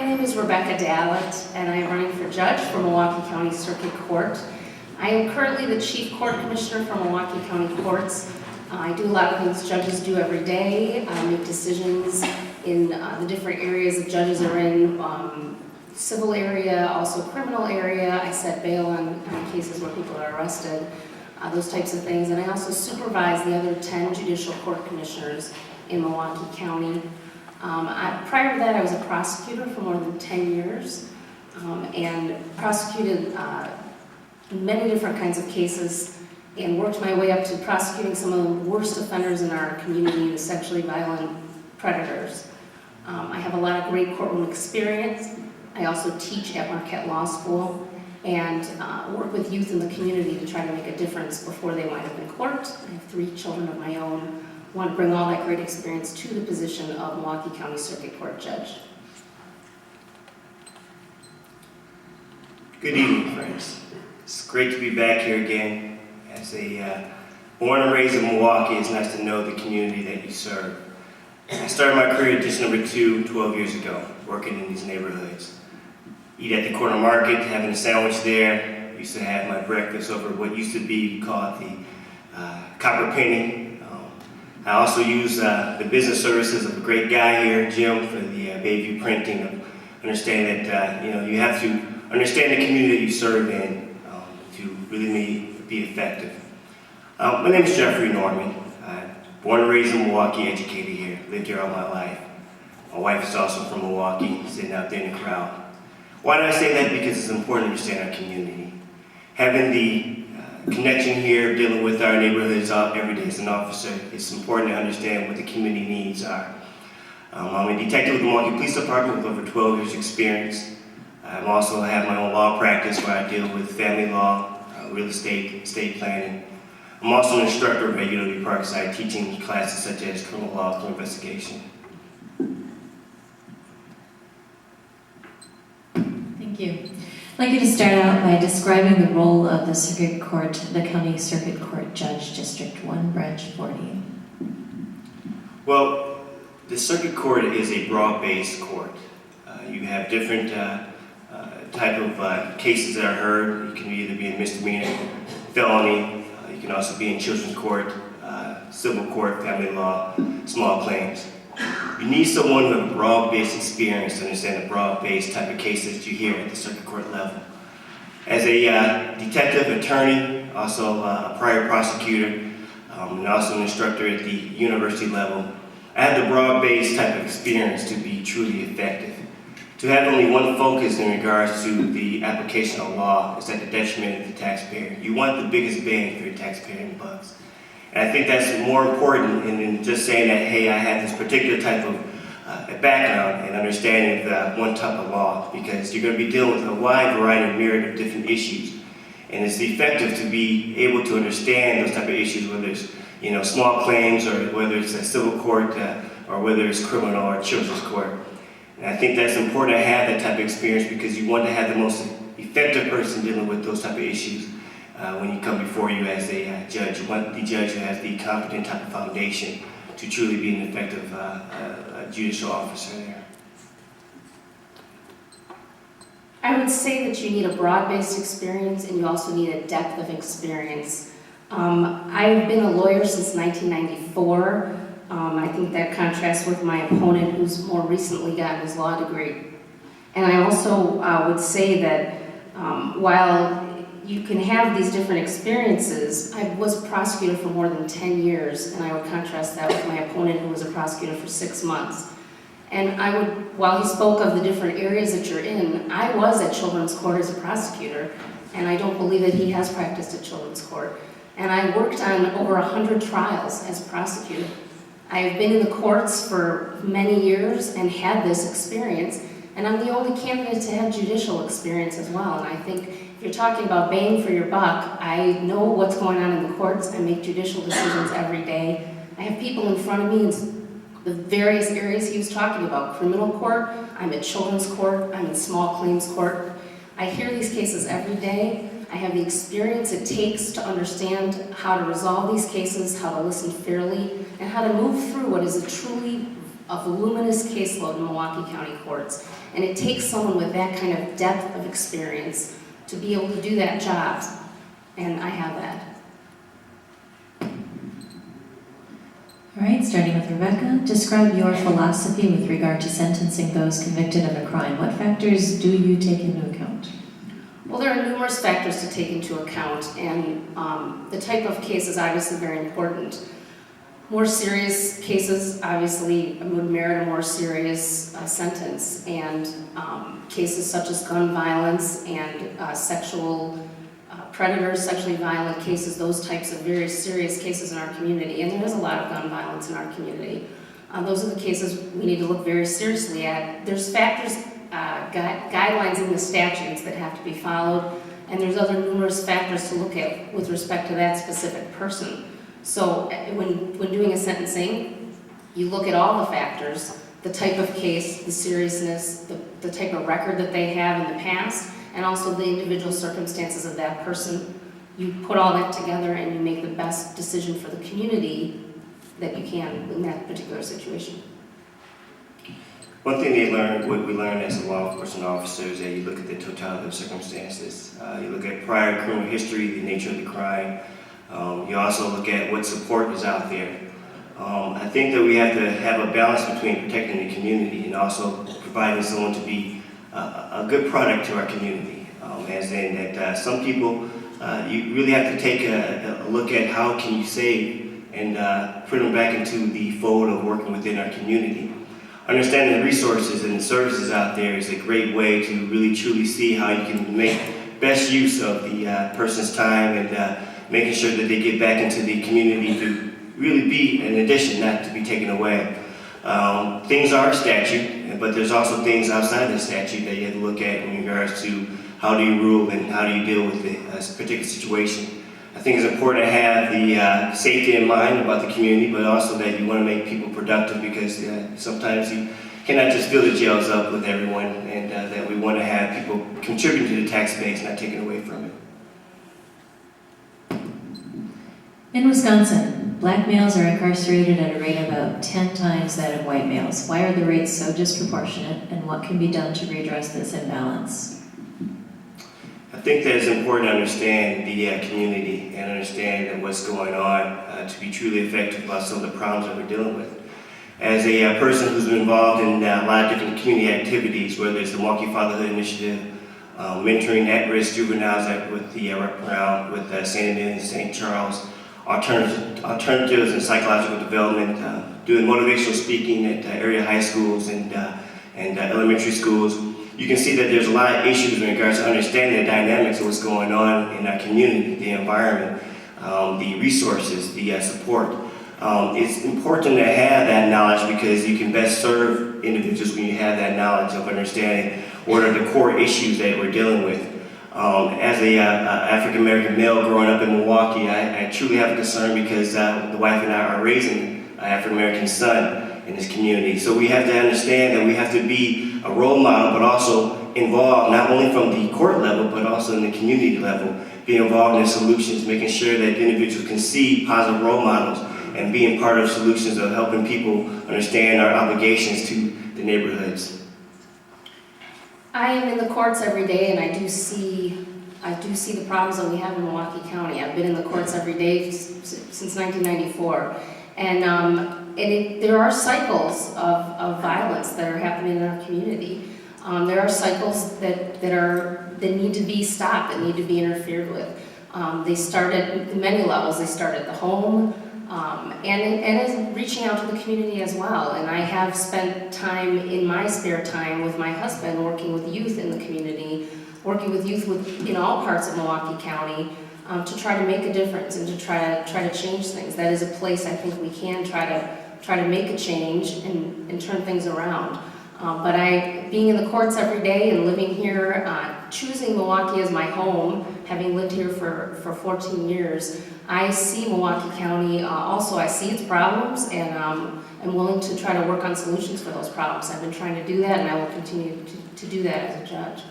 name is Rebecca Dallett, and I am running for judge for Milwaukee County Circuit Court. I am currently the Chief Court Commissioner for Milwaukee County Courts. I do a lot of things judges do every day. I make decisions in the different areas that judges are in, civil area, also criminal area. I set bail on cases where people are arrested, those types of things. And I also supervise the other 10 judicial court commissioners in Milwaukee County. Prior to that, I was a prosecutor for more than 10 years and prosecuted many different kinds of cases and worked my way up to prosecuting some of the worst offenders in our community, the sexually violent predators. I have a lot of great courtroom experience. I also teach at Marquette Law School and work with youth in the community to try to make a difference before they wind up in court. I have 3 children of my own. I want to bring all that great experience to the position of Milwaukee County Circuit Court Judge. Good evening, friends. It's great to be back here again. As a born and raised in Milwaukee, it's nice to know the community that you serve. I started my career at District Number 2 12 years ago, working in these neighborhoods. Eat at the corner market, having a sandwich there. Used to have my breakfast over what used to be called the Copper Penny. I also use the business services of a great guy here, Jim, for the Bayview printing. Understand that you have to understand the community that you serve in to really be effective. My name is Jeffrey Norman. Born and raised in Milwaukee, educated here, lived here all my life. My wife is also from Milwaukee, sitting out there in the crowd. Why do I say that? Because it's important to understand our community. Having the connection here, dealing with our neighborhoods every day as an officer, it's important to understand what the community needs are. I'm a detective with the Milwaukee Police Department with over 12 years experience. I also have my own law practice where I deal with family law, real estate, estate planning. I'm also an instructor at UW Parkside, teaching classes such as criminal law, criminal investigation. Thank you. I'd like you to start out by describing the role of the Circuit Court, the County Circuit Court Judge, District 1, Branch 40. Well, the Circuit Court is a broad-based court. You have different type of cases that are heard. You can either be in misdemeanor, felony. You can also be in children's court, civil court, family law, small claims. You need someone with a broad-based experience to understand the broad-based type of cases that you hear at the circuit court level. As a detective, attorney, also a prior prosecutor, and also an instructor at the university level, I have the broad-based type of experience to be truly effective. To have only one focus in regards to the application of law is at the detriment of the taxpayer. You want the biggest bang for your taxpaying bucks. And I think that's more important than just saying that, hey, I have this particular type of background and understanding of one type of law, because you're going to be dealing with a wide variety of myriad of different issues. And it's effective to be able to understand those type of issues, whether it's small claims or whether it's a civil court or whether it's criminal or children's court. And I think that's important to have that type of experience, because you want to have the most effective person dealing with those type of issues when you come before you as a judge. You want the judge who has the competent type of foundation to truly be an effective judicial officer there. I would say that you need a broad-based experience and you also need a depth of experience. I've been a lawyer since 1994. I think that contrasts with my opponent who's more recently gotten his law degree. And I also would say that while you can have these different experiences, I was a prosecutor for more than 10 years, and I would contrast that with my opponent who was a prosecutor for 6 months. And I would, while he spoke of the different areas that you're in, I was at children's court as a prosecutor, and I don't believe that he has practiced at children's court. And I worked on over 100 trials as a prosecutor. I have been in the courts for many years and had this experience, and I'm the only candidate to have judicial experience as well. And I think if you're talking about bang for your buck, I know what's going on in the courts. I make judicial decisions every day. I have people in front of me in the various areas he was talking about. Criminal court, I'm at children's court, I'm in small claims court. I hear these cases every day. I have the experience it takes to understand how to resolve these cases, how to listen fairly, and how to move through what is a truly a voluminous caseload in Milwaukee County courts, and it takes someone with that kind of depth of experience to be able to do that job, and I have that. All right, starting with Rebecca, describe your philosophy with regard to sentencing those convicted of a crime. What factors do you take into account? Well, there are numerous factors to take into account, and the type of case is obviously very important. More serious cases obviously would merit a more serious sentence, and cases such as gun violence and sexual predators, sexually violent cases, those types of very serious cases in our community, and there is a lot of gun violence in our community. Those are the cases we need to look very seriously at. There's factors, guidelines in the statutes that have to be followed, and there's other numerous factors to look at with respect to that specific person. So when doing a sentencing, you look at all the factors, the type of case, the seriousness, the type of record that they have in the past, and also the individual circumstances of that person. You put all that together and you make the best decision for the community that you can in that particular situation. One thing what we learn as a law enforcement officer is that you look at the totality of circumstances. You look at prior criminal history, the nature of the crime. You also look at what support is out there. I think that we have to have a balance between protecting the community and also providing someone to be a good product to our community. As in that some people, you really have to take a look at how can you save and put them back into the fold of working within our community. Understanding the resources and the services out there is a great way to really truly see how you can make best use of the person's time and making sure that they get back into the community to really be an addition, not to be taken away. Things are statute, but there's also things outside the statute that you have to look at in regards to how do you rule and how do you deal with a particular situation. I think it's important to have the safety in mind about the community, but also that you want to make people productive, because sometimes you cannot just fill the jails up with everyone, and that we want to have people contributing to the tax base, not taken away from it. In Wisconsin, black males are incarcerated at a rate about 10 times that of white males. Why are the rates so disproportionate, and what can be done to redress this imbalance? I think that it's important to understand the community and understand that what's going on to be truly effective about some of the problems that we're dealing with. As a person who's been involved in a lot of different community activities, whether it's the Milwaukee Fatherhood Initiative, mentoring at-risk juveniles with the wraparound with St. Anne and St. Charles, alternatives in psychological development, doing motivational speaking at area high schools and elementary schools, you can see that there's a lot of issues in regards to understanding the dynamics of what's going on in our community, the environment, the resources, the support. It's important to have that knowledge because you can best serve individuals when you have that knowledge of understanding what are the core issues that we're dealing with. As a African-American male growing up in Milwaukee, I truly have a concern because the wife and I are raising an African-American son in this community. So we have to understand that we have to be a role model, but also involved not only from the court level, but also in the community level, be involved in solutions, making sure that individuals can see positive role models and being part of solutions of helping people understand our obligations to the neighborhoods. I am in the courts every day, and I do see the problems that we have in Milwaukee County. I've been in the courts every day since 1994, and there are cycles of violence that are happening in our community. There are cycles that need to be stopped, that need to be interfered with. They start at many levels. They start at the home, and reaching out to the community as well. And I have spent time in my spare time with my husband working with youth in the community, working with youth in all parts of Milwaukee County to try to make a difference and to try to change things. That is a place I think we can try to make a change and turn things around. But being in the courts every day and living here, choosing Milwaukee as my home, having lived here for 14 years, I see Milwaukee County, also I see its problems, and I'm willing to try to work on solutions for those problems. I've been trying to do that, and I will continue to do that as a judge.